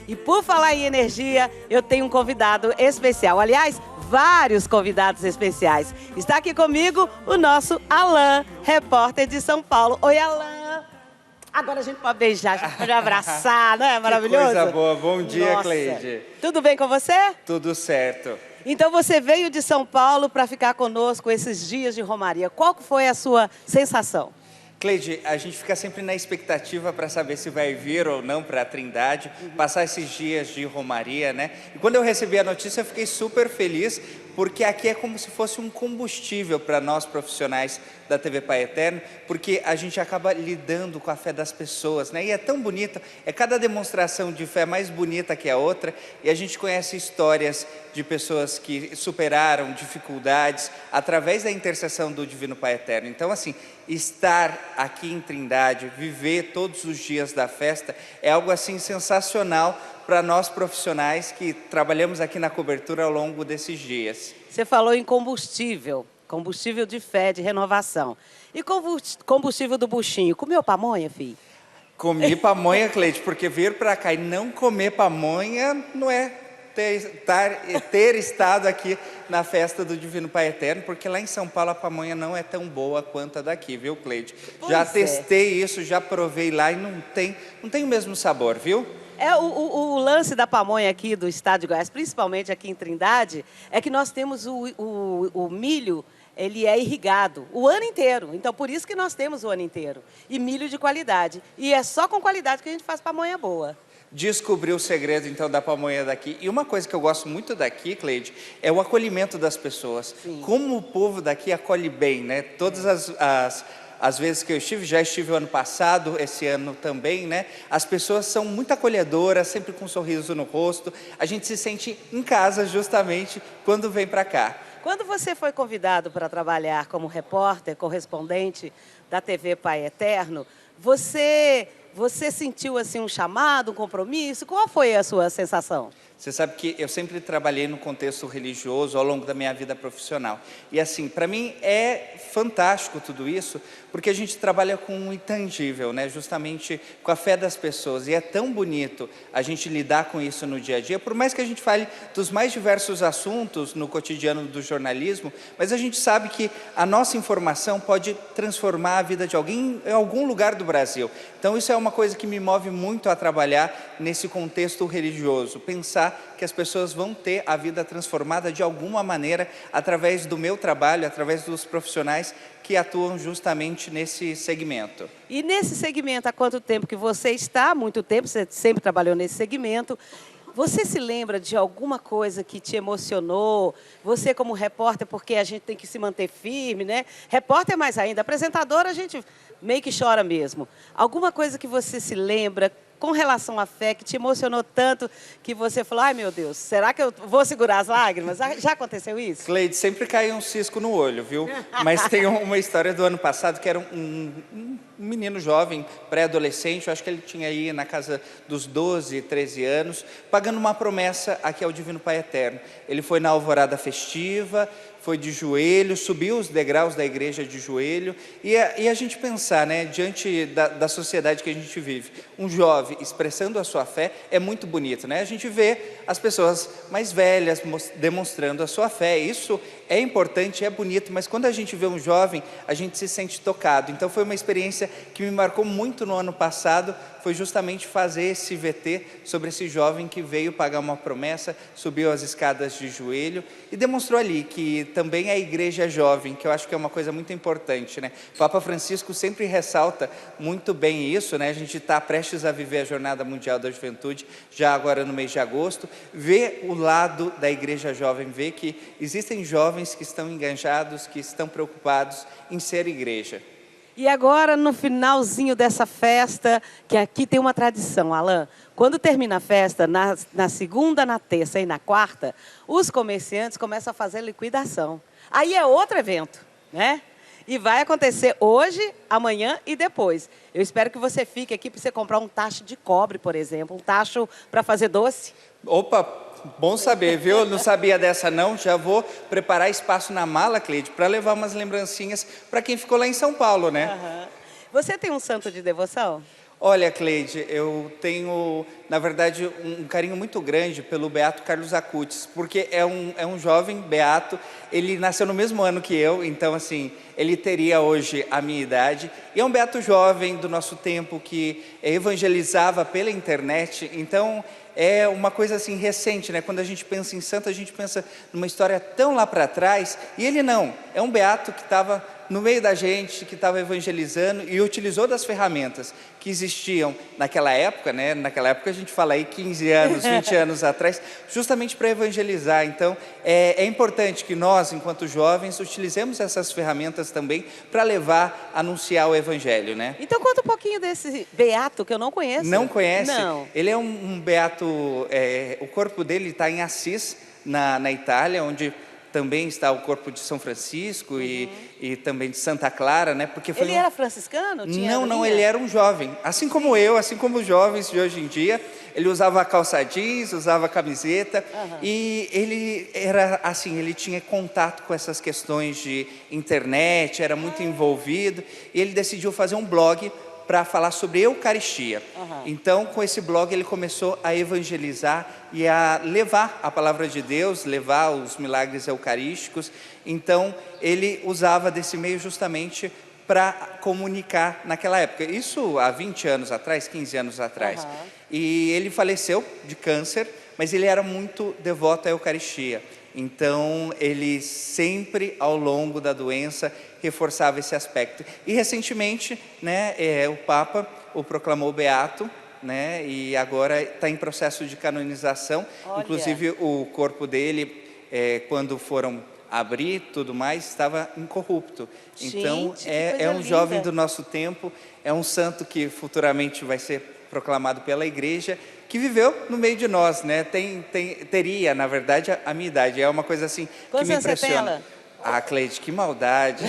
E por falar em energia, eu tenho um convidado especial. Aliás, vários convidados especiais. Está aqui comigo o nosso Alan, repórter de São Paulo. Oi, Alan. Agora a gente pode beijar, a gente pode abraçar, não é maravilhoso? Que coisa boa. Bom dia, Nossa. Cleide. Tudo bem com você? Tudo certo. Então você veio de São Paulo para ficar conosco esses dias de Romaria. Qual foi a sua sensação? Cleide, a gente fica sempre na expectativa para saber se vai vir ou não para a Trindade, passar esses dias de Romaria, né? E quando eu recebi a notícia, eu fiquei super feliz, porque aqui é como se fosse um combustível para nós profissionais da TV Pai Eterno, porque a gente acaba lidando com a fé das pessoas, né? E é tão bonita, é cada demonstração de fé mais bonita que a outra, e a gente conhece histórias de pessoas que superaram dificuldades através da intercessão do Divino Pai Eterno. Então, assim, estar aqui em Trindade, viver todos os dias da festa, é algo assim sensacional para nós profissionais que trabalhamos aqui na cobertura ao longo desses dias. Você falou em combustível, combustível de fé, de renovação. E combustível do buchinho, comeu pamonha, filho? Comi pamonha, Cleide, porque vir para cá e não comer pamonha não é ter estado aqui na festa do Divino Pai Eterno, porque lá em São Paulo a pamonha não é tão boa quanto a daqui, viu, Cleide? Já testei isso, já provei lá e não tem o mesmo sabor, viu? O lance da pamonha aqui do estado de Goiás, principalmente aqui em Trindade, é que nós temos o milho, ele é irrigado o ano inteiro. Então, por isso que nós temos o ano inteiro. E milho de qualidade. E é só com qualidade que a gente faz pamonha boa. Descobri o segredo, então, da pamonha daqui. E uma coisa que eu gosto muito daqui, Cleide, é o acolhimento das pessoas. Sim. Como o povo daqui acolhe bem, né? Todas as vezes que eu estive, já estive o ano passado, esse ano também, né? As pessoas são muito acolhedoras, sempre com um sorriso no rosto. A gente se sente em casa, justamente, quando vem para cá. Quando você foi convidado para trabalhar como repórter, correspondente da TV Pai Eterno, você sentiu assim um chamado, um compromisso? Qual foi a sua sensação? Você sabe que eu sempre trabalhei no contexto religioso ao longo da minha vida profissional. E assim, para mim é fantástico tudo isso, porque a gente trabalha com o intangível, né? Justamente com a fé das pessoas. E é tão bonito a gente lidar com isso no dia a dia, por mais que a gente fale dos mais diversos assuntos no cotidiano do jornalismo, mas a gente sabe que a nossa informação pode transformar a vida de alguém em algum lugar do Brasil. Então isso é uma coisa que me move muito a trabalhar nesse contexto religioso, pensar que as pessoas vão ter a vida transformada de alguma maneira através do meu trabalho, através dos profissionais que atuam justamente nesse segmento. E nesse segmento, há quanto tempo que você está? Há muito tempo, você sempre trabalhou nesse segmento. Você se lembra de alguma coisa que te emocionou? Você como repórter, porque a gente tem que se manter firme, né? Repórter mais ainda, apresentador a gente meio que chora mesmo. Alguma coisa que você se lembra com relação à fé, que te emocionou tanto, que você falou, ai meu Deus, será que eu vou segurar as lágrimas? Já aconteceu isso? Cleide, sempre cai um cisco no olho, viu? Mas tem uma história do ano passado, que era um menino jovem, pré-adolescente, eu acho que ele tinha aí na casa dos 12, 13 anos, pagando uma promessa aqui ao Divino Pai Eterno. Ele foi na alvorada festiva, foi de joelho, subiu os degraus da igreja de joelho, e a gente pensar, né, diante da sociedade que a gente vive, um jovem expressando a sua fé é muito bonito, né? A gente vê as pessoas mais velhas demonstrando a sua fé, isso é importante, é bonito, mas quando a gente vê um jovem, a gente se sente tocado. Então foi uma experiência que me marcou muito no ano passado, foi justamente fazer esse VT sobre esse jovem que veio pagar uma promessa, subiu as escadas de joelho e demonstrou ali que também a igreja é jovem, que eu acho que é uma coisa muito importante, né? O Papa Francisco sempre ressalta muito bem isso, né? A gente está prestes a viver a Jornada Mundial da Juventude, já agora no mês de agosto, ver o lado da igreja jovem, ver que existem jovens que estão engajados, que estão preocupados em ser igreja. E agora, no finalzinho dessa festa, que aqui tem uma tradição, Alan, quando termina a festa, na segunda, na terça e na quarta, os comerciantes começam a fazer liquidação. Aí é outro evento, né? E vai acontecer hoje, amanhã e depois. Eu espero que você fique aqui para você comprar um tacho de cobre, por exemplo, um tacho para fazer doce. Opa, bom saber, viu? Eu não sabia dessa não, já vou preparar espaço na mala, Cleide, para levar umas lembrancinhas para quem ficou lá em São Paulo, né? Uhum. Você tem um santo de devoção? Olha, Cleide, eu tenho, na verdade, um carinho muito grande pelo Beato Carlos Acutis, porque é um jovem beato, ele nasceu no mesmo ano que eu, então, assim, ele teria hoje a minha idade, e é um beato jovem do nosso tempo que evangelizava pela internet, então é uma coisa assim recente, né? Quando a gente pensa em santo, a gente pensa numa história tão lá para trás, e ele não, é um beato que estava no meio da gente, que estava evangelizando e utilizou das ferramentas que existiam naquela época, né? Naquela época a gente fala aí 15 anos, 20 anos atrás, justamente para evangelizar. Então, é importante que nós, enquanto jovens, utilizemos essas ferramentas também para levar, anunciar o evangelho, né? Então conta um pouquinho desse beato que eu não conheço. Não conhece? Não. Ele é um beato, o corpo dele está em Assis, na Itália, onde também está o corpo de São Francisco e também de Santa Clara, né? Porque foi Ele era franciscano? Não, ele era um jovem, assim como eu, assim como os jovens de hoje em dia. Ele usava calça jeans, usava camiseta, e ele era assim, ele tinha contato com essas questões de internet, era muito envolvido, e ele decidiu fazer um blog para falar sobre Eucaristia. Então, com esse blog, ele começou a evangelizar e a levar a palavra de Deus, levar os milagres eucarísticos. Então, ele usava desse meio justamente para comunicar naquela época. Isso há 20 anos atrás, 15 anos atrás. E ele faleceu de câncer, mas ele era muito devoto à Eucaristia. Então, ele sempre, ao longo da doença, reforçava esse aspecto. E, recentemente, né, o Papa o proclamou beato, né, e agora está em processo de canonização. Olha. Inclusive, o corpo dele, quando foram abrir, tudo mais, estava incorrupto. Então, Gente, é um linda. jovem do nosso tempo, é um santo que futuramente vai ser proclamado pela igreja, que viveu no meio de nós, né? Teria, na verdade, a minha idade. É uma coisa assim que Quantos me anos você tem, impressiona. Alan? Ah, Cleide, que maldade.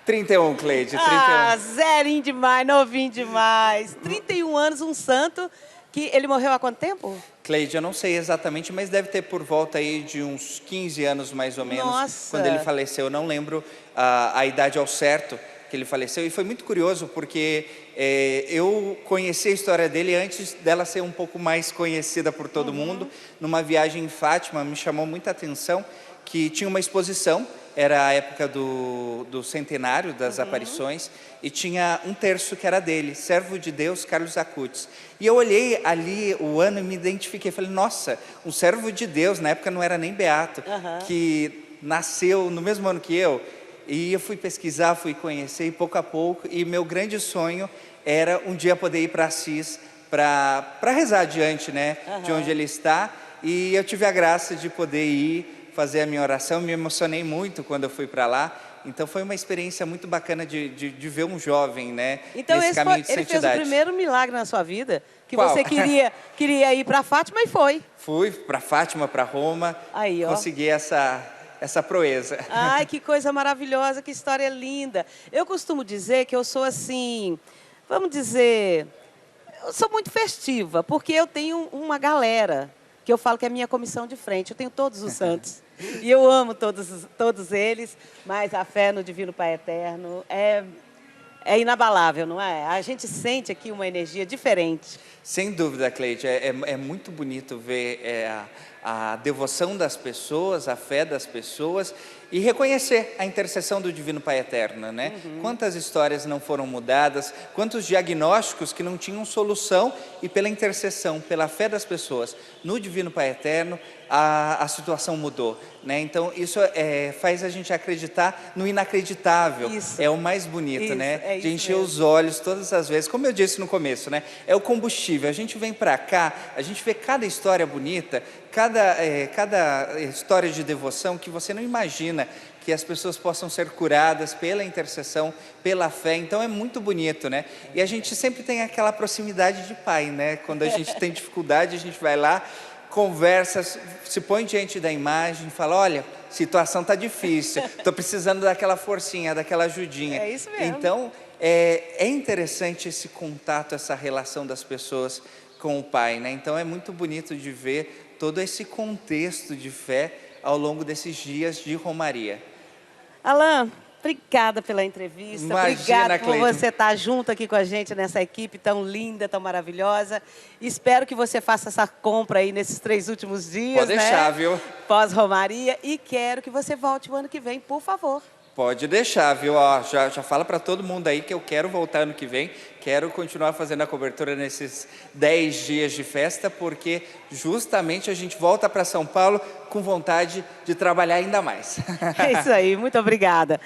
31, Cleide, 31. Ah, zerinho demais, novinho demais. 31 anos, um santo, que ele morreu há quanto tempo? Cleide, eu não sei exatamente, mas deve ter por volta aí de uns 15 anos mais ou menos. Nossa. Quando ele faleceu. Eu não lembro a idade ao certo que ele faleceu, e foi muito curioso porque eu conheci a história dele antes dela ser um pouco mais conhecida por todo mundo. Numa viagem em Fátima, me chamou muita atenção que tinha uma exposição, era a época do centenário das aparições, e tinha um terço que era dele, Servo de Deus, Carlos Acutis. E eu olhei ali o ano e me identifiquei, falei, nossa, um servo de Deus, na época não era nem beato, que nasceu no mesmo ano que eu. E eu fui pesquisar, fui conhecer, e pouco a pouco, e meu grande sonho era um dia poder ir para Assis, para rezar diante, né, de onde ele está. E eu tive a graça de poder ir, fazer a minha oração, me emocionei muito quando eu fui para lá. Então foi uma experiência muito bacana de ver um jovem, né, Então nesse caminho de ele fez o santidade. primeiro milagre na sua vida, que Qual? você queria ir para Fátima e foi. Fui para Fátima, para Roma, Aí, ó. consegui essa proeza. Ai, que coisa maravilhosa, que história linda. Eu costumo dizer que eu sou assim, vamos dizer, eu sou muito festiva, porque eu tenho uma galera, que eu falo que é a minha comissão de frente, eu tenho todos os santos. E eu amo todos eles, mas a fé no Divino Pai Eterno é inabalável, não é? A gente sente aqui uma energia diferente. Sem dúvida, Cleide, é muito bonito ver a devoção das pessoas, a fé das pessoas e reconhecer a intercessão do Divino Pai Eterno, né? Quantas histórias não foram mudadas, quantos diagnósticos que não tinham solução e pela intercessão, pela fé das pessoas no Divino Pai Eterno, a situação mudou, né? Então isso faz a gente acreditar no inacreditável. Isso. É o mais bonito, Isso, né? é De isso encher mesmo. os olhos todas as vezes, como eu disse no começo, né? É o combustível. A gente vem para cá, a gente vê cada história bonita, cada história de devoção que você não imagina que as pessoas possam ser curadas pela intercessão, pela fé. Então é muito bonito, né? E a gente sempre tem aquela proximidade de pai, né? Quando a gente tem dificuldade, a gente vai lá, conversa, se põe diante da imagem, fala, olha, situação tá difícil, estou precisando daquela forcinha, daquela ajudinha. É isso mesmo. Então, é interessante esse contato, essa relação das pessoas com o Pai, né? Então, é muito bonito de ver todo esse contexto de fé ao longo desses dias de Romaria. Alan, Obrigada pela entrevista. Imagina, Obrigada por Cleiton. você estar junto aqui com a gente nessa equipe tão linda, tão maravilhosa. Espero que você faça essa compra aí nesses 3 últimos dias, Pode deixar, viu? Pós-Romaria. E quero que você volte o ano que vem, por favor. Pode deixar, viu? Ó, já fala para todo mundo aí que eu quero voltar ano que vem. Quero continuar fazendo a cobertura nesses 10 dias de festa, porque justamente a gente volta para São Paulo com vontade de trabalhar ainda mais. É isso aí. Muito obrigada.